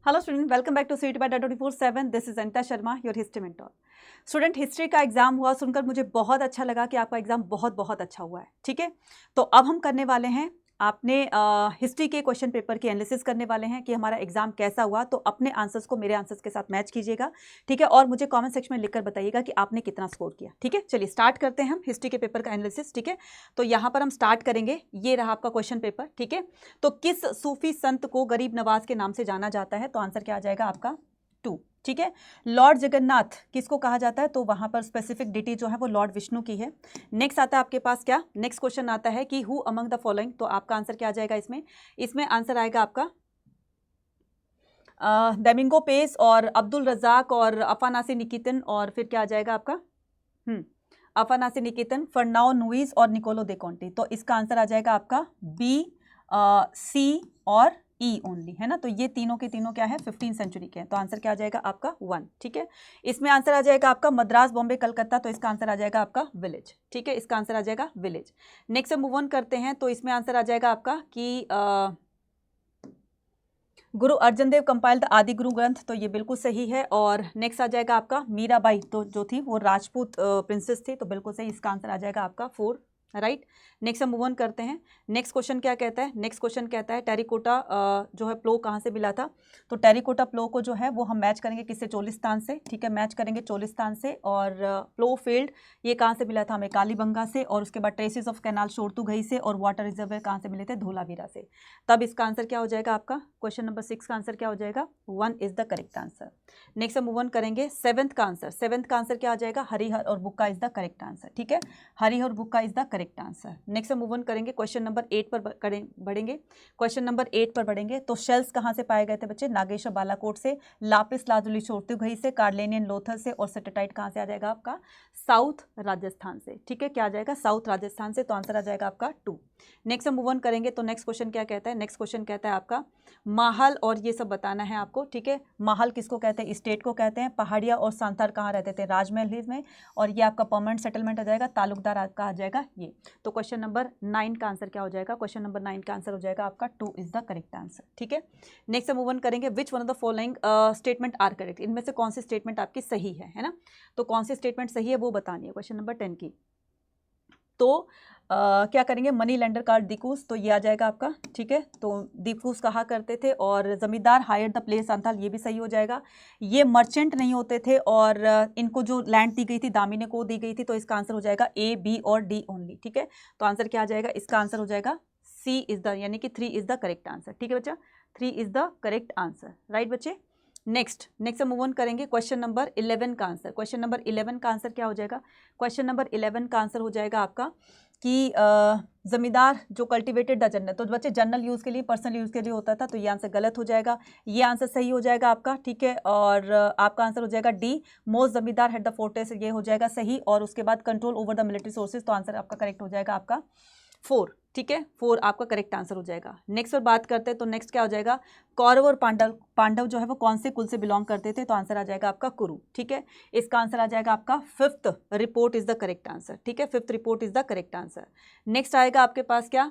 Hello student, welcome back to city by 24/7। This is Anita Sharma, your history mentor. Student, history का exam हुआ सुनकर मुझे बहुत अच्छा लगा कि आपका एग्जाम बहुत बहुत अच्छा हुआ है। ठीक है, तो अब हम करने वाले हैं, आपने हिस्ट्री के क्वेश्चन पेपर की एनालिसिस करने वाले हैं कि हमारा एग्जाम कैसा हुआ। तो अपने आंसर्स को मेरे आंसर्स के साथ मैच कीजिएगा, ठीक है, और मुझे कमेंट सेक्शन में लिखकर बताइएगा कि आपने कितना स्कोर किया। ठीक है, चलिए स्टार्ट करते हैं हम हिस्ट्री के पेपर का एनालिसिस। ठीक है, तो यहाँ पर हम स्टार्ट करेंगे। ये रहा आपका क्वेश्चन पेपर। ठीक है, तो किस सूफी संत को गरीब नवाज के नाम से जाना जाता है? तो आंसर क्या आ जाएगा आपका 2। ठीक है, लॉर्ड जगन्नाथ किसको कहा जाता है? तो वहां पर स्पेसिफिक डिटी जो है वो लॉर्ड विष्णु की है। नेक्स्ट आता है आपके पास क्या, नेक्स्ट क्वेश्चन आता है कि हु अमंग द फॉलोइंग। तो आपका आंसर क्या आ जाएगा इसमें आंसर आएगा आपका डेमिंगो पेस और अब्दुल रजाक और अफानासी निकितन, और फिर क्या आ जाएगा आपका अफानासी निकितन, फर्नाओ नुइस और निकोलो दे कॉन्टी। तो इसका आंसर आ जाएगा आपका बी, सी और ई ओनली, है ना। तो ये तीनों के तीनों क्या है, 15वीं सेंचुरी के हैं। तो आंसर क्या आ जाएगा आपका 1। ठीक है, इसमें आंसर आ जाएगा आपका मद्रास, बॉम्बे, कलकत्ता। तो इसका आंसर आ जाएगा आपका विलेज। ठीक है, इसका आंसर आ जाएगा विलेज। नेक्स्ट हम मूव ऑन करते हैं। तो इसमें आंसर आ जाएगा आपका कि गुरु अर्जन देव कंपाइल द आदि गुरु ग्रंथ। तो ये बिल्कुल सही है। और नेक्स्ट आ जाएगा आपका मीराबाई, तो जो थी वो राजपूत प्रिंसेस थी। तो बिल्कुल सही, इसका आंसर आ जाएगा आपका 4। राइट, नेक्स्ट हम मूव ऑन करते हैं। नेक्स्ट क्वेश्चन क्या कहता है? नेक्स्ट क्वेश्चन कहता है टेरिकोटा जो है प्लो कहाँ से मिला था? तो टेरिकोटा प्लो को जो है वो हम मैच करेंगे किससे? चोलिस्तान से। ठीक है, मैच करेंगे चोलिस्तान से। और प्लो फील्ड ये कहाँ से मिला था हमें? कालीबंगा से। और उसके बाद ट्रेसिस ऑफ कैनाल शोरतुगई से। और वाटर रिजर्वर कहाँ से मिले थे? धोलावीरा से। तब इसका आंसर क्या हो जाएगा आपका? क्वेश्चन नंबर 6 का आंसर क्या हो जाएगा? 1 is the correct answer. Next हम मूव ऑन करेंगे 7th का आंसर। 7th का आंसर क्या आ जाएगा? हरिहर और Bukka is the correct answer. ठीक है, हरिहर और Bukka is the correct answer. Next हम मूव ऑन करेंगे क्वेश्चन नंबर 8 पर बढ़ेंगे। क्वेश्चन नंबर 8 पर बढ़ेंगे। तो शेल्स कहाँ से पाए गए थे बच्चे? नागेश्वर बालाकोट से, लापिस लाजुली शोरतुगई से, कार्लेनियन लोथल से, और सेटेटाइट कहाँ से आ जाएगा आपका? साउथ राजस्थान से। ठीक है, क्या आ जाएगा? साउथ राजस्थान से। तो आंसर आ जाएगा आपका 2। नेक्स्ट हम मूव ऑन करेंगे। तो नेक्स्ट क्वेश्चन क्या कहता है? नेक्स्ट क्वेश्चन कहता है आपका माहल, और ये सब बताना है आपको। ठीक है, माहल किसको कहते हैं? स्टेट को कहते हैं। पहाड़िया और सांतार कहाँ रहते थे? राजमहल हिल्स में। और ये आपका परमानेंट सेटलमेंट आ जाएगा, तालुकदार आपका आ जाएगा ये। तो क्वेश्चन नंबर 9 का आंसर क्या हो जाएगा? क्वेश्चन नंबर 9 का आंसर हो जाएगा आपका 2 इज द करेक्ट आंसर। ठीक है, नेक्स्ट हम मूव ऑन करेंगे। Which one of the following statement are correct? इनमें से कौन सी स्टेटमेंट आपकी सही है ना। तो कौन सी स्टेटमेंट सही है वो बतानी है क्वेश्चन नंबर 10 की। तो क्या करेंगे? मनी लेंडर कार्ड दिकूस, तो ये आ जाएगा आपका। ठीक है, तो दिकूस कहा करते थे। और जमींदार हायर द प्लेस संथाल, ये भी सही हो जाएगा। ये मर्चेंट नहीं होते थे, और इनको जो लैंड दी गई थी दामिने को दी गई थी। तो इसका आंसर हो जाएगा ए, बी और डी ओनली। ठीक है, तो आंसर क्या आ जाएगा? इसका आंसर हो जाएगा सी इज द, यानी कि 3 इज द करेक्ट आंसर। ठीक है बच्चा, 3 is the correct answer. Right बच्चे, नेक्स्ट हम मूव ऑन करेंगे क्वेश्चन नंबर 11 का आंसर। क्वेश्चन नंबर 11 का आंसर क्या हो जाएगा? क्वेश्चन नंबर 11 का आंसर हो जाएगा आपका कि जमींदार जो कल्टिवेटेड द जनरल। तो बच्चे जनरल यूज़ के लिए, पर्सनल यूज़ के लिए होता था। तो ये आंसर गलत हो जाएगा, ये आंसर सही हो जाएगा आपका। ठीक है, और आपका आंसर हो जाएगा डी, मोस्ट जमींदार हेड द फोर्टेस, ये हो जाएगा सही। और उसके बाद control over the military sources. तो आंसर आपका करेक्ट हो जाएगा आपका 4। ठीक है, 4 आपका करेक्ट आंसर हो जाएगा। नेक्स्ट पर बात करते हैं। तो नेक्स्ट क्या हो जाएगा? कौरव और पांडव जो है वो कौन से कुल से बिलोंग करते थे? तो आंसर आ जाएगा आपका कुरु। ठीक है, इसका आंसर आ जाएगा आपका 5th report is the correct answer. ठीक है, 5th report is the correct answer. Next आएगा आपके पास क्या?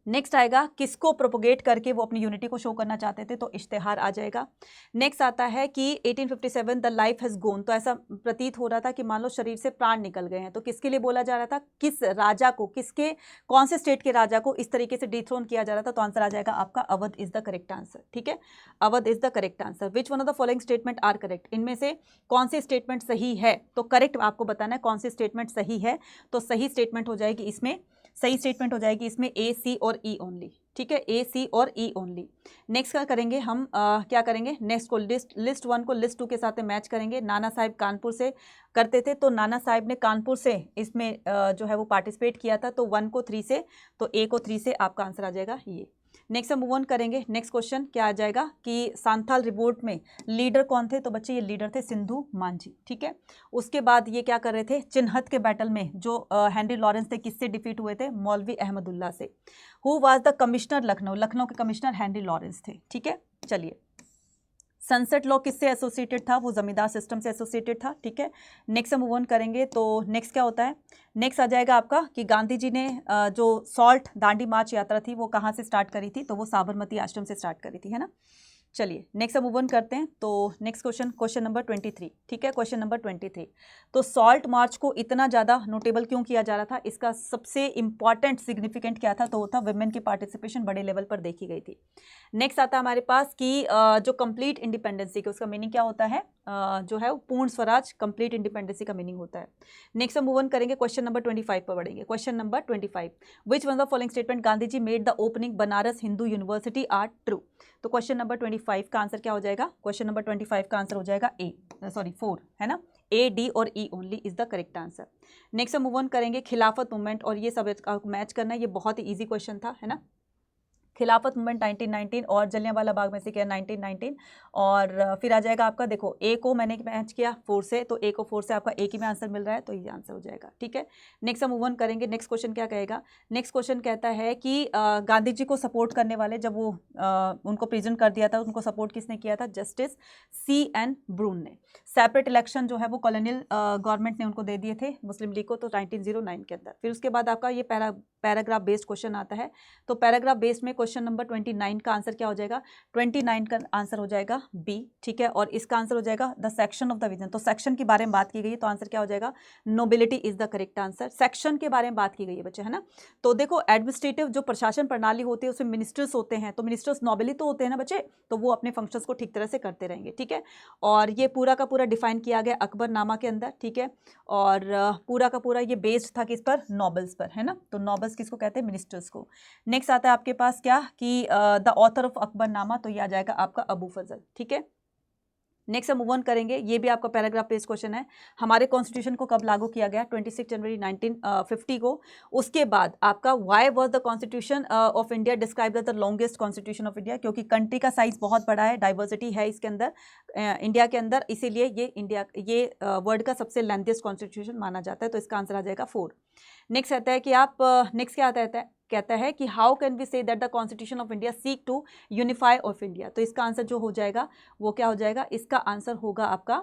नेक्स्ट आएगा किसको प्रोपोगेट करके वो अपनी यूनिटी को शो करना चाहते थे? तो इश्तेहार आ जाएगा। नेक्स्ट आता है कि 1857 द लाइफ हैज गोन। तो ऐसा प्रतीत हो रहा था कि मान लो शरीर से प्राण निकल गए हैं। तो किसके लिए बोला जा रहा था? किस राजा को, किसके, कौन से स्टेट के राजा को इस तरीके से डिथ्रोन किया जा रहा था? तो आंसर आ जाएगा आपका Awadh is the correct answer. ठीक है, Awadh is the correct answer. Which one of the following statement are correct? इनमें से कौन सी स्टेटमेंट सही है? तो करेक्ट आपको बताना है कौन सी स्टेटमेंट सही है। तो सही स्टेटमेंट हो जाएगी इसमें, सही स्टेटमेंट हो जाएगी इसमें ए, सी और ई ओनली। ठीक है, ए, सी और ई ओनली। नेक्स्ट क्या करेंगे हम? क्या करेंगे? नेक्स्ट को लिस्ट 1 को लिस्ट 2 के साथ मैच करेंगे। नाना साहिब कानपुर से करते थे। तो नाना साहिब ने कानपुर से इसमें जो है वो पार्टिसिपेट किया था। तो 1 को 3 से, तो ए को 3 से आपका आंसर आ जाएगा ये। नेक्स्ट हम मूव ऑन करेंगे। नेक्स्ट क्वेश्चन क्या आ जाएगा कि सांथाल रिवोल्ट में लीडर कौन थे? तो बच्चे ये लीडर थे सिंधु मांझी। ठीक है, उसके बाद ये क्या कर रहे थे? चिन्हत के बैटल में जो हेनरी लॉरेंस थे किससे डिफीट हुए थे? मौलवी अहमदुल्ला से। Who was the commissioner Lucknow? Lucknow के कमिश्नर हेनरी लॉरेंस थे। ठीक है, चलिए सनसेट लॉ किससे एसोसिएटेड था? वो जमींदार सिस्टम से एसोसिएटेड था। ठीक है, नेक्स्ट हम मूव ऑन करेंगे। तो नेक्स्ट क्या होता है? नेक्स्ट आ जाएगा आपका कि गांधी जी ने जो सॉल्ट दांडी मार्च यात्रा थी वो कहाँ से स्टार्ट करी थी? तो वो साबरमती आश्रम से स्टार्ट करी थी, है ना। चलिए नेक्स्ट मूव ऑन करते हैं। तो नेक्स्ट क्वेश्चन नंबर 23, ठीक है, क्वेश्चन नंबर 23। तो सॉल्ट मार्च को इतना ज़्यादा नोटेबल क्यों किया जा रहा था, इसका सबसे इंपॉर्टेंट सिग्निफिकेंट क्या था, तो वो था वुमेन की पार्टिसिपेशन बड़े लेवल पर देखी गई थी। नेक्स्ट आता है हमारे पास कि जो कंप्लीट इंडिपेंडेंसी का उसका मीनिंग क्या होता है, जो है पूर्ण स्वराज, कंप्लीट इंडिपेंडेंसी का मीनिंग होता है। नेक्स्ट हम मूव ऑन करेंगे, क्वेश्चन नंबर 25 पर बढ़ेंगे। Question number 25, which one of the following statement Gandhi ji made the opening Banaras Hindu university are true. तो क्वेश्चन नंबर 25 का आंसर क्या हो जाएगा, क्वेश्चन नंबर 25 का आंसर हो जाएगा ए, सॉरी 4 है ना, ए, डी और ई only is the correct answer. Next हम मूव ऑन करेंगे खिलाफत मूवमेंट, और ये सब मैच करना है, ये बहुत ही ईजी क्वेश्चन था, है ना। खिलाफत मूवमेंट 1919 और जलियांवाला बाग में से क्या 1919, और फिर आ जाएगा आपका, देखो ए को मैंने मैच किया 4 से, तो ए को 4 से आपका एक ही में आंसर मिल रहा है, तो ये आंसर हो जाएगा, ठीक है। नेक्स्ट हम मूव ऑन करेंगे। नेक्स्ट क्वेश्चन क्या कहेगा, नेक्स्ट क्वेश्चन कहता है कि गांधी जी को सपोर्ट करने वाले, जब वो उनको प्रिजन कर दिया था, उनको सपोर्ट किसने किया था, जस्टिस C.N. ब्रून ने। सेपरेट इलेक्शन जो है वो कॉलोनियल गवर्नमेंट ने उनको दे दिए थे मुस्लिम लीग को, तो 1909 के अंदर। फिर उसके बाद आपका ये पैराग्राफ बेस्ड क्वेश्चन आता है। तो पैराग्राफ बेस्ड में क्वेश्चन नंबर 29 का आंसर क्या हो जाएगा, 29 का आंसर हो जाएगा बी, ठीक है। और इसका आंसर हो जाएगा the section of the vision. तो सेक्शन के बारे में बात की गई है, तो आंसर क्या हो जाएगा, nobility is the correct answer. Section के बारे में बात की गई है बच्चे, है ना। तो देखो एडमिनिस्ट्रेटिव जो प्रशासन प्रणाली होती है उसमें मिनिस्टर्स होते हैं, तो मिनिस्टर्स नोबली तो होते हैं ना बच्चे, तो वो अपने फंक्शंस को ठीक तरह से करते रहेंगे, ठीक है। और ये पूरा का पूरा डिफाइन किया गया अकबरनामा के अंदर, ठीक है। और पूरा का पूरा ये बेस्ड था किस पर, नॉबल्स पर, है ना। तो नॉबल्स किसको कहते हैं, मिनिस्टर्स को। नेक्स्ट आता है आपके पास क्या कि द ऑथर ऑफ अकबरनामा, तो ये आ जाएगा आपका अबू फजल, ठीक है। नेक्स्ट हम मूव ऑन करेंगे, ये भी आपका पैराग्राफ बेस्ड क्वेश्चन है। हमारे कॉन्स्टिट्यूशन को कब लागू किया गया, 26 जनवरी 1950 को। उसके बाद आपका why was the constitution of India described as the longest constitution of India, क्योंकि कंट्री का साइज बहुत बड़ा है, डाइवर्सिटी है इसके अंदर, इंडिया के अंदर, इसीलिए ये वर्ल्ड का सबसे लेंथीएस्ट कॉन्स्टिट्यूशन माना जाता है। तो इसका आंसर आ जाएगा 4। नेक्स्ट आता है कि आप नेक्स्ट क्या आता है, कहता है कि how can we say that the constitution of India seek to unify of India. तो इसका आंसर जो हो जाएगा वो क्या हो जाएगा, इसका आंसर होगा आपका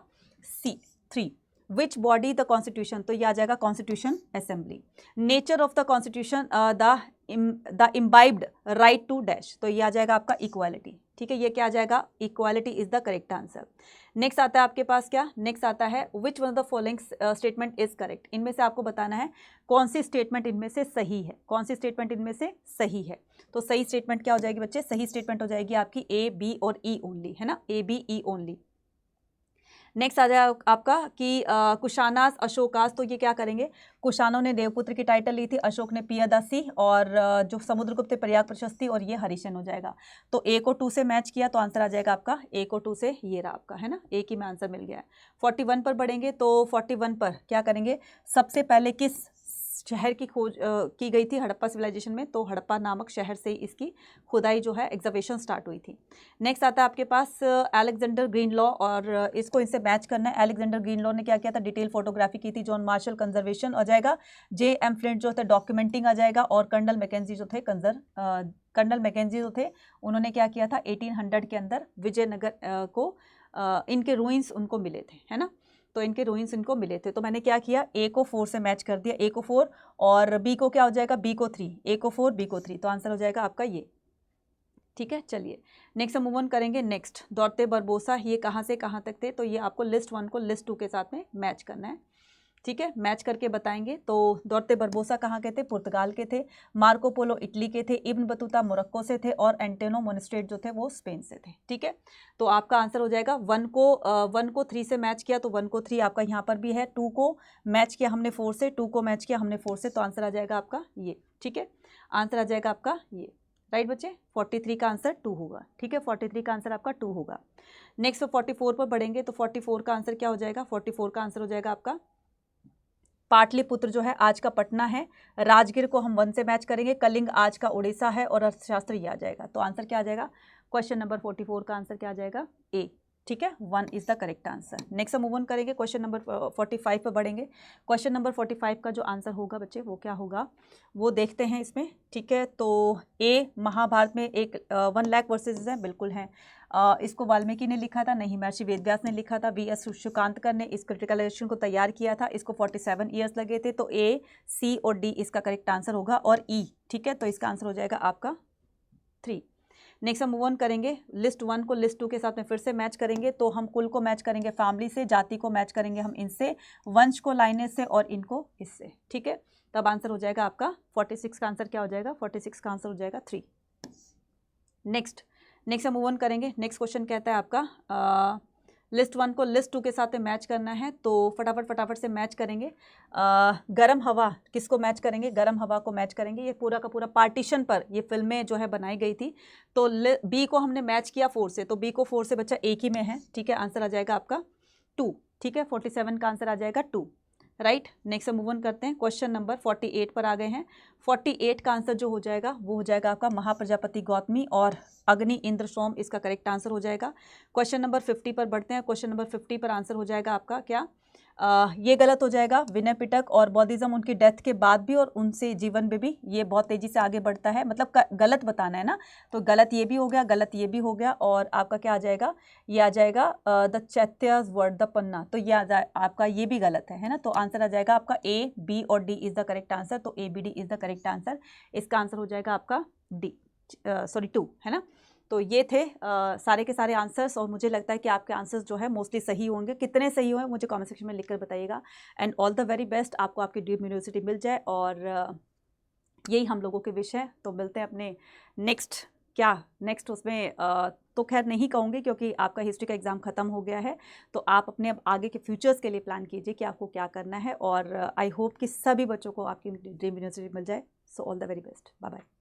C, 3। Which body the constitution, तो ये आ जाएगा constitution assembly. Nature of the constitution the imbibed right to dash, तो ये आ जाएगा आपका इक्वालिटी, ठीक है। ये क्या आ जाएगा, equality is the correct answer. Next आता है आपके पास क्या, नेक्स्ट आता है विच one of the following statement is correct. इनमें से आपको बताना है कौन सी स्टेटमेंट इनमें से सही है, कौन सी स्टेटमेंट इनमें से सही है। तो सही स्टेटमेंट क्या हो जाएगी बच्चे, सही स्टेटमेंट हो जाएगी आपकी A, B और E ओनली, है ना, A, B, E only. Next आ जाए आपका कि कुशानास अशोकास, तो ये क्या करेंगे, कुशानों ने देवपुत्र की टाइटल ली थी, अशोक ने पियादासी, और जो समुद्रगुप्त प्रयाग प्रशस्ति, और ये हरिशन हो जाएगा। तो A को 2 से मैच किया, तो आंसर आ जाएगा आपका A को 2 से, ये रहा आपका, है ना, एक ही में आंसर मिल गया है। 41 पर बढ़ेंगे, तो 41 पर क्या करेंगे, सबसे पहले किस शहर की खोज की गई थी हड़प्पा सिविलाइजेशन में, तो हड़प्पा नामक शहर से इसकी खुदाई जो है एग्जावेशन स्टार्ट हुई थी। नेक्स्ट आता है आपके पास अलेक्जेंडर ग्रीन लॉ, और इसको इनसे मैच करना है। अलेक्जेंडर ग्रीन लॉ ने क्या किया था, डिटेल फोटोग्राफी की थी। जॉन मार्शल कंजर्वेशन आ जाएगा, J.M. फ्लिंट जो थे डॉक्यूमेंटिंग आ जाएगा, और कर्नल मैकेंजी जो थे कर्नल मैकेंजी जो थे उन्होंने क्या किया था, 1800 के अंदर विजयनगर को इनके रूइंस उनको मिले थे, है ना। तो इनके रूइंस इनको मिले थे, तो मैंने क्या किया, A को 4 से मैच कर दिया, A को 4, और B को क्या हो जाएगा, B को 3, A को 4, B को 3, तो आंसर हो जाएगा आपका ये, ठीक है। चलिए नेक्स्ट हम मूव ऑन करेंगे। नेक्स्ट दौड़ते बरबोसा, ये कहाँ से कहाँ तक थे, तो ये आपको लिस्ट 1 को लिस्ट 2 के साथ में मैच करना है, ठीक है, मैच करके बताएंगे। तो दौड़ते बरबोसा कहाँ के थे, पुर्तगाल के थे। मार्को पोलो इटली के थे। इब्न बतूता मोरक्को से थे, और एंटेनो मोनिस्ट्रेट जो थे वो स्पेन से थे, ठीक है। तो आपका आंसर हो जाएगा 1 को 3 से मैच किया, तो 1 को 3 आपका यहाँ पर भी है। 2 को मैच किया हमने 4 से, 2 को मैच किया हमने 4 से, तो आंसर आ जाएगा आपका ये, ठीक है। आंसर आ जाएगा आपका ये, राइट बच्चे। 43 का आंसर 2 होगा, ठीक है, 43 का आंसर आपका 2 होगा। नेक्स्ट 44 पर बढ़ेंगे, तो 44 का आंसर क्या हो जाएगा, 44 का आंसर हो जाएगा आपका पाटलिपुत्र जो है आज का पटना है। राजगीर को हम 1 से मैच करेंगे। कलिंग आज का उड़ीसा है, और अर्थशास्त्र ये आ जाएगा। तो आंसर क्या आ जाएगा, क्वेश्चन नंबर 44 का आंसर क्या आ जाएगा, A, ठीक है, 1 is the correct answer. Next हम मूव ऑन करेंगे, क्वेश्चन नंबर 45 पर बढ़ेंगे। क्वेश्चन नंबर 45 का जो आंसर होगा बच्चे वो क्या होगा, वो देखते हैं इसमें, ठीक है। तो A, महाभारत में 1 लाख वर्सेज हैं, बिल्कुल हैं। इसको वाल्मीकि ने लिखा था, नहीं, महर्षि वेदव्यास ने लिखा था। V.S. शुकांतकर ने इस क्रिटिकलाइजेशन को तैयार किया था, इसको 47 ईयर्स लगे थे। तो A, C और D इसका करेक्ट आंसर होगा, और E, ठीक है। तो इसका आंसर हो जाएगा आपका 3। नेक्स्ट हम मूव ऑन करेंगे, लिस्ट 1 को लिस्ट 2 के साथ में फिर से मैच करेंगे, तो हम कुल को मैच करेंगे फैमिली से, जाति को मैच करेंगे हम इनसे, वंश को लाइनेज से और इनको इससे, ठीक है। तब आंसर हो जाएगा आपका 46 का आंसर क्या हो जाएगा, 46 का आंसर हो जाएगा 3। नेक्स्ट हम मूव ऑन करेंगे। नेक्स्ट क्वेश्चन कहता है आपका लिस्ट 1 को लिस्ट 2 के साथ मैच करना है, तो फटाफट से मैच करेंगे। गरम हवा किसको मैच करेंगे, गरम हवा को मैच करेंगे। ये पूरा का पूरा पार्टीशन पर ये फिल्में जो है बनाई गई थी, तो बी को हमने मैच किया 4 से, तो बी को 4 से बच्चा एक ही में है, ठीक है। आंसर आ जाएगा आपका 2, ठीक है। 47 का आंसर आ जाएगा 2, राइट। नेक्स्ट हम मूव ऑन करते हैं, क्वेश्चन नंबर 48 पर आ गए हैं। 48 का आंसर जो हो जाएगा वो हो जाएगा आपका महाप्रजापति गौतमी और अग्नि इंद्र सोम, इसका करेक्ट आंसर हो जाएगा। क्वेश्चन नंबर 50 पर बढ़ते हैं। क्वेश्चन नंबर 50 पर आंसर हो जाएगा आपका क्या, ये गलत हो जाएगा। विनय पिटक और बौद्धिज्म उनकी डेथ के बाद भी और उनसे जीवन में भी ये बहुत तेजी से आगे बढ़ता है, मतलब गलत बताना है ना, तो गलत ये भी हो गया, गलत ये भी हो गया, और आपका क्या आ जाएगा, ये आ जाएगा द चैत्याज वर्ड द पन्ना, तो ये आपका ये भी गलत है ना। तो आंसर आ जाएगा आपका ए, बी और D is the correct answer, तो A B D is the correct answer. इसका आंसर हो जाएगा आपका डी, सॉरी 2, है ना। तो ये थे सारे के सारे आंसर्स, और मुझे लगता है कि आपके आंसर्स जो है मोस्टली सही होंगे। कितने सही हुए मुझे कमेंट सेक्शन में लिखकर बताइएगा। And all the very best, आपको आपकी ड्रीम यूनिवर्सिटी मिल जाए, और यही हम लोगों के विश है। तो मिलते हैं अपने नेक्स्ट उसमें तो खैर नहीं कहूँगी, क्योंकि आपका हिस्ट्री का एग्ज़ाम ख़त्म हो गया है, तो आप अपने अब आगे के फ्यूचर्स के लिए प्लान कीजिए कि आपको क्या करना है, और आई होप कि सभी बच्चों को आपकी ड्रीम यूनिवर्सिटी मिल जाए। So all the very best, bye bye.